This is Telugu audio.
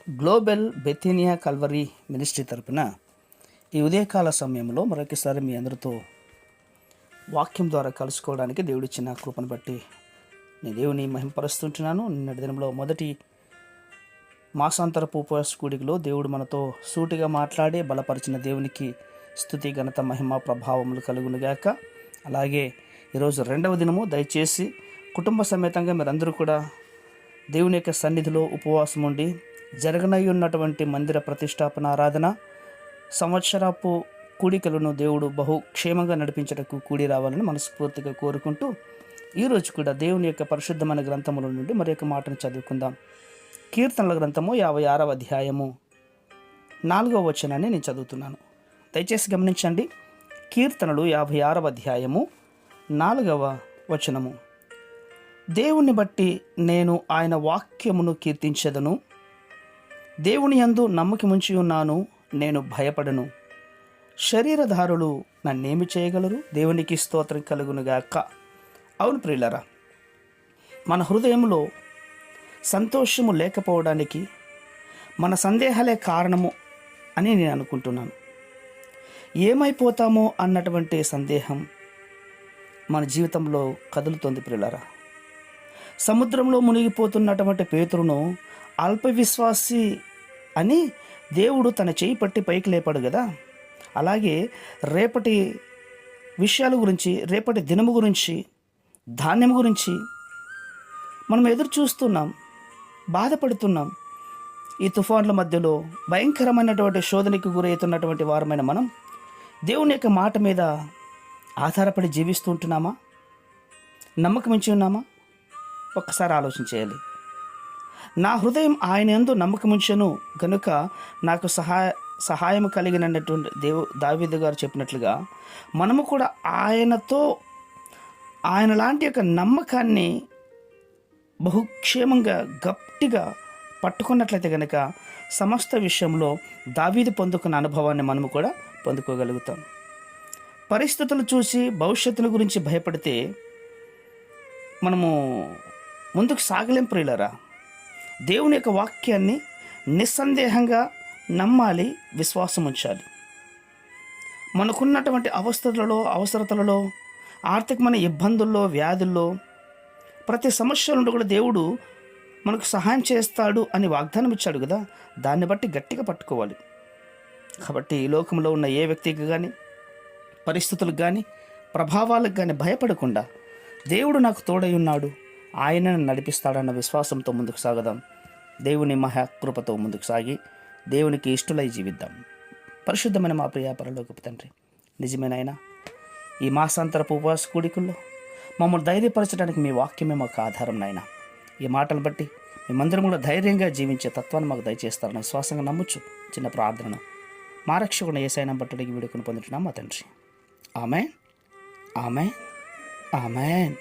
గ్లోబల్ బెథేనియా కల్వరీ మినిస్ట్రీ తరపున ఈ ఉదయకాల సమయంలో మరొకసారి మీ అందరితో వాక్యం ద్వారా కలుసుకోవడానికి దేవుడిచ్చిన కృపను బట్టి నేను దేవుని మహిమపరుస్తుంటున్నాను. నిన్నటి దినంలో మొదటి మాసాంతరపు ఉపవాస కూడికలో దేవుడు మనతో సూటిగా మాట్లాడి బలపరిచిన దేవునికి స్తుతి ఘనత మహిమ ప్రభావములు కలుగునుగాక. అలాగే ఈరోజు రెండవ దినము, దయచేసి కుటుంబ సమేతంగా మీరందరూ కూడా దేవుని యొక్క సన్నిధిలో ఉపవాసం ఉండి జరగనై ఉన్నటువంటి మందిర ప్రతిష్టాపన ఆరాధన సంవత్సరపు కూడికలను దేవుడు బహుక్షేమంగా నడిపించటకు కూడి రావాలని మనస్ఫూర్తిగా కోరుకుంటూ ఈరోజు కూడా దేవుని యొక్క పరిశుద్ధమైన గ్రంథముల నుండి మరి యొక్క మాటను చదువుకుందాం. కీర్తనల గ్రంథము 56వ అధ్యాయము 4వ వచనాన్ని నేను చదువుతున్నాను. దయచేసి గమనించండి. కీర్తనలు 56వ అధ్యాయము 4వ వచనము. దేవుని బట్టి నేను ఆయన వాక్యమును కీర్తించెదను, దేవుని యందు నమ్మకముంచి ఉన్నాను, నేను భయపడను. శరీరధారులు నన్నేమి చేయగలరు? దేవునికి స్తోత్రం కలుగునుగాక. అవును ప్రియులరా, మన హృదయంలో సంతోషము లేకపోవడానికి మన సందేహాలే కారణము అని నేను అనుకుంటున్నాను. ఏమైపోతామో అన్నటువంటి సందేహం మన జీవితంలో కదులుతోంది ప్రియులరా. సముద్రంలో మునిగిపోతున్నటువంటి పేతురును అల్ప విశ్వాసి అని దేవుడు తన చేయి పట్టి పైకి లేపాడు కదా. అలాగే రేపటి విషయాల గురించి, రేపటి దినము గురించి, ధాన్యం గురించి మనం ఎదురు చూస్తున్నాం, బాధపడుతున్నాం. ఈ తుఫాన్ల మధ్యలో భయంకరమైనటువంటి శోధనకు గురవుతున్నటువంటి వారమైన మనం దేవుని యొక్క మాట మీద ఆధారపడి జీవిస్తూ ఉంటున్నామా? నమ్మకం ఉంచి ఉన్నామా? ఒక్కసారి ఆలోచన చేయాలి. నా హృదయం ఆయన యందు నమ్మకముంచెను కనుక నాకు సహాయం కలిగినటువంటి దావీదు గారు చెప్పినట్లుగా మనము కూడా ఆయన లాంటి యొక్క నమ్మకాన్ని బహుక్షేమంగా గట్టిగా పట్టుకున్నట్లయితే కనుక సమస్త విషయంలో దావీదు పొందుకున్న అనుభవాన్ని మనము కూడా పొందుకోగలుగుతాం. పరిస్థితులు చూసి భవిష్యత్తుల గురించి భయపడితే మనము ముందుకు సాగలేం ప్రియులరా. దేవుని యొక్క వాక్యాన్ని నిస్సందేహంగా నమ్మాలి, విశ్వాసం ఉంచాలి. మనకున్నటువంటి అవసరతలలో, ఆర్థికమైన ఇబ్బందుల్లో, వ్యాధుల్లో, ప్రతి సమస్య నుండి కూడా దేవుడు మనకు సహాయం చేస్తాడు అని వాగ్దానం ఇచ్చాడు కదా. దాన్ని బట్టి గట్టిగా పట్టుకోవాలి. కాబట్టి ఈ లోకంలో ఉన్న ఏ వ్యక్తికి కానీ, పరిస్థితులకు కానీ, ప్రభావాలకు కానీ భయపడకుండా దేవుడు నాకు తోడై ఉన్నాడు, ఆయనను నడిపిస్తాడన్న విశ్వాసంతో ముందుకు సాగదాం. దేవుని మహాకృపతో ముందుకు సాగి దేవునికి ఇష్టలై జీవిద్దాం. పరిశుద్ధమైన మా ప్రియ పరలోకపు తండ్రి, నిజమైన ఆయన, ఈ మాసాంతరపు ఉపవాస కూడికల్లో మమ్మల్ని ధైర్యపరచడానికి మీ వాక్యమే మాకు ఆధారం నాయన. ఈ మాటలు బట్టి మేమందరం కూడా ధైర్యంగా జీవించే తత్వాన్ని మాకు దయచేస్తారని విశ్వాసంగా నమ్ముచ్చు. చిన్న ప్రార్థన మా రక్షకుని యేసయ్య బట్టడికి వీడుకొని పొందుతున్నాం మా తండ్రి. ఆమేన్, ఆమేన్, ఆమేన్.